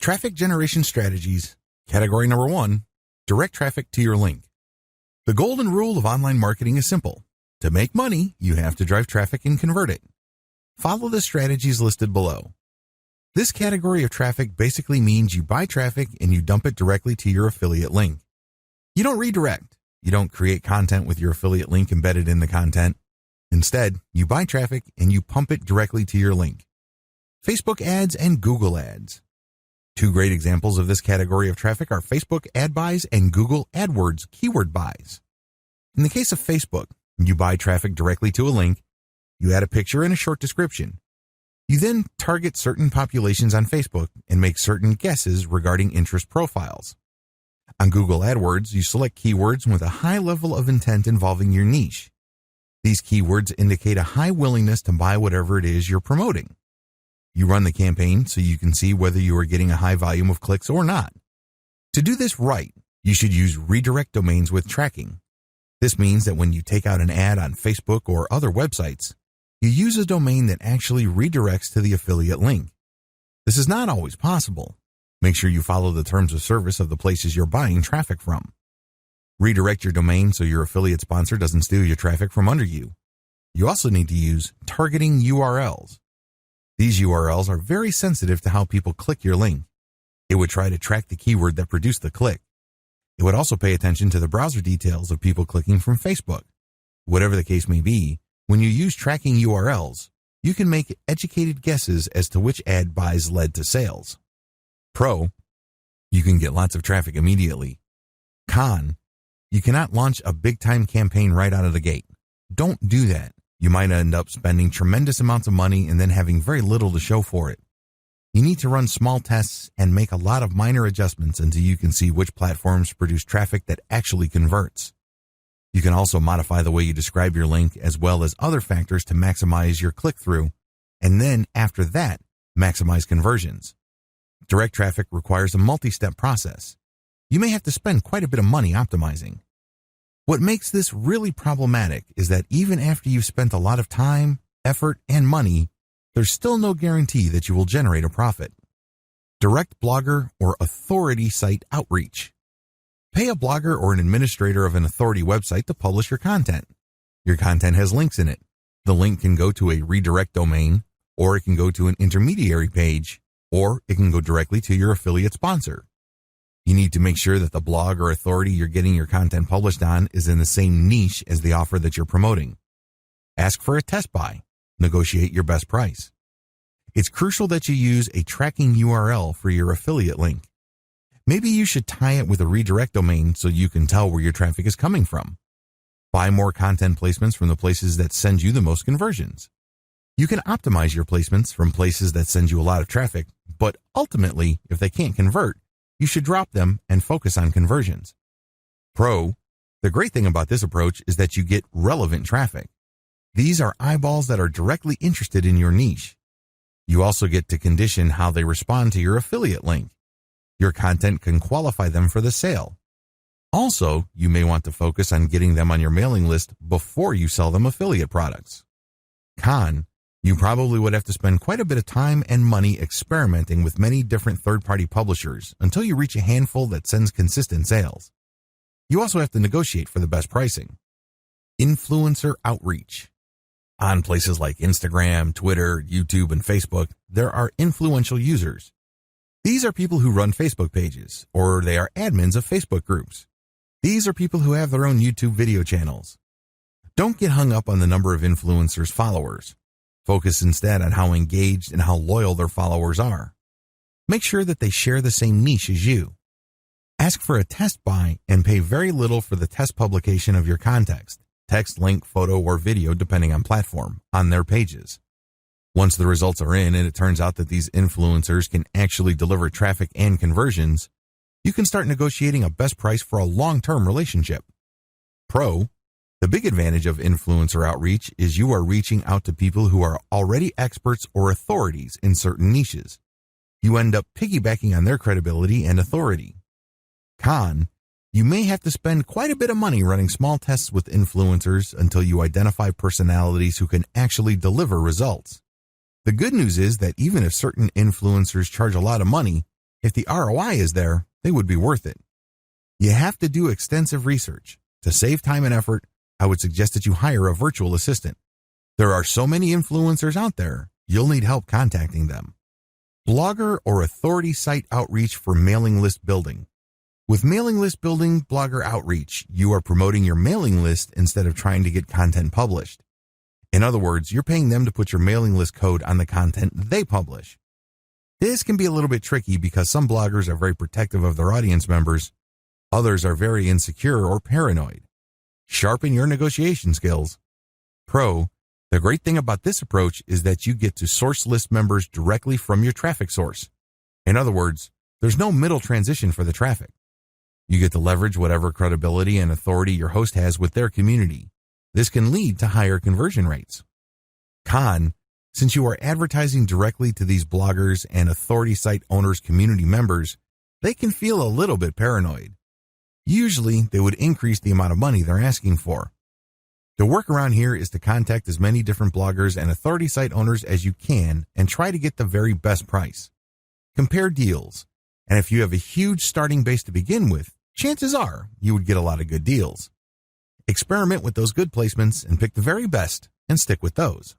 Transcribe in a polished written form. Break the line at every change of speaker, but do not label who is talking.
Traffic generation strategies. Category number 1, direct traffic to your link. The golden rule of online marketing is simple. To make money, you have to drive traffic and convert it. Follow the strategies listed below. This category of traffic basically means you buy traffic and you dump it directly to your affiliate link. You don't redirect. You don't create content with your affiliate link embedded in the content. Instead, you buy traffic and you pump it directly to your link. Facebook ads and Google ads. Two great examples of this category of traffic are Facebook ad buys and Google AdWords keyword buys. In the case of Facebook, you buy traffic directly to a link, you add a picture and a short description. You then target certain populations on Facebook and make certain guesses regarding interest profiles. On Google AdWords, you select keywords with a high level of intent involving your niche. These keywords indicate a high willingness to buy whatever it is you're promoting. You run the campaign so you can see whether you are getting a high volume of clicks or not. To do this right, you should use redirect domains with tracking. This means that when you take out an ad on Facebook or other websites, you use a domain that actually redirects to the affiliate link. This is not always possible. Make sure you follow the terms of service of the places you're buying traffic from. Redirect your domain so your affiliate sponsor doesn't steal your traffic from under you. You also need to use targeting URLs. These URLs are very sensitive to how people click your link. It would try to track the keyword that produced the click. It would also pay attention to the browser details of people clicking from Facebook. Whatever the case may be, when you use tracking URLs, you can make educated guesses as to which ad buys led to sales. Pro, you can get lots of traffic immediately. Con, you cannot launch a big-time campaign right out of the gate. Don't do that. You might end up spending tremendous amounts of money and then having very little to show for it. You need to run small tests and make a lot of minor adjustments until you can see which platforms produce traffic that actually converts. You can also modify the way you describe your link as well as other factors to maximize your click-through, and then after that, maximize conversions. Direct traffic requires a multi-step process. You may have to spend quite a bit of money optimizing. What makes this really problematic is that even after you've spent a lot of time, effort, and money, there's still no guarantee that you will generate a profit. Direct blogger or authority site outreach. Pay a blogger or an administrator of an authority website to publish your content. Your content has links in it. The link can go to a redirect domain, or it can go to an intermediary page, or it can go directly to your affiliate sponsor. You need to make sure that the blog or authority you're getting your content published on is in the same niche as the offer that you're promoting. Ask for a test buy. Negotiate your best price. It's crucial that you use a tracking URL for your affiliate link. Maybe you should tie it with a redirect domain so you can tell where your traffic is coming from. Buy more content placements from the places that send you the most conversions. You can optimize your placements from places that send you a lot of traffic, but ultimately, if they can't convert, you should drop them and focus on conversions. Pro, the great thing about this approach is that you get relevant traffic. These are eyeballs that are directly interested in your niche. You also get to condition how they respond to your affiliate link. Your content can qualify them for the sale. Also, you may want to focus on getting them on your mailing list before you sell them affiliate products. Con, you probably would have to spend quite a bit of time and money experimenting with many different third-party publishers until you reach a handful that sends consistent sales. You also have to negotiate for the best pricing. Influencer outreach. On places like Instagram, Twitter, YouTube, and Facebook, there are influential users. These are people who run Facebook pages, or they are admins of Facebook groups. These are people who have their own YouTube video channels. Don't get hung up on the number of influencers' followers. Focus instead on how engaged and how loyal their followers are. Make sure that they share the same niche as you. Ask for a test buy and pay very little for the test publication of your context, text, link, photo, or video depending on platform, on their pages. Once the results are in and it turns out that these influencers can actually deliver traffic and conversions, you can start negotiating a best price for a long-term relationship. Pro, the big advantage of influencer outreach is you are reaching out to people who are already experts or authorities in certain niches. You end up piggybacking on their credibility and authority. Con, you may have to spend quite a bit of money running small tests with influencers until you identify personalities who can actually deliver results. The good news is that even if certain influencers charge a lot of money, If the ROI is there, they would be worth it. You have to do extensive research. To save time and effort, I would suggest that you hire a virtual assistant. There are so many influencers out there, you'll need help contacting them. Blogger or authority site outreach for mailing list building. With mailing list building blogger outreach, you are promoting your mailing list instead of trying to get content published. In other words, you're paying them to put your mailing list code on the content they publish. This can be a little bit tricky because some bloggers are very protective of their audience members. Others are very insecure or paranoid. Sharpen your negotiation skills. Pro, the great thing about this approach is that you get to source list members directly from your traffic source. In other words, there's no middle transition for the traffic. You get to leverage whatever credibility and authority your host has with their community. This can lead to higher conversion rates. Con, since you are advertising directly to these bloggers and authority site owners' community members, they can feel a little bit paranoid. Usually, they would increase the amount of money they're asking for. The workaround here is to contact as many different bloggers and authority site owners as you can and try to get the very best price. Compare deals, and if you have a huge starting base to begin with, chances are you would get a lot of good deals. Experiment with those good placements and pick the very best and stick with those.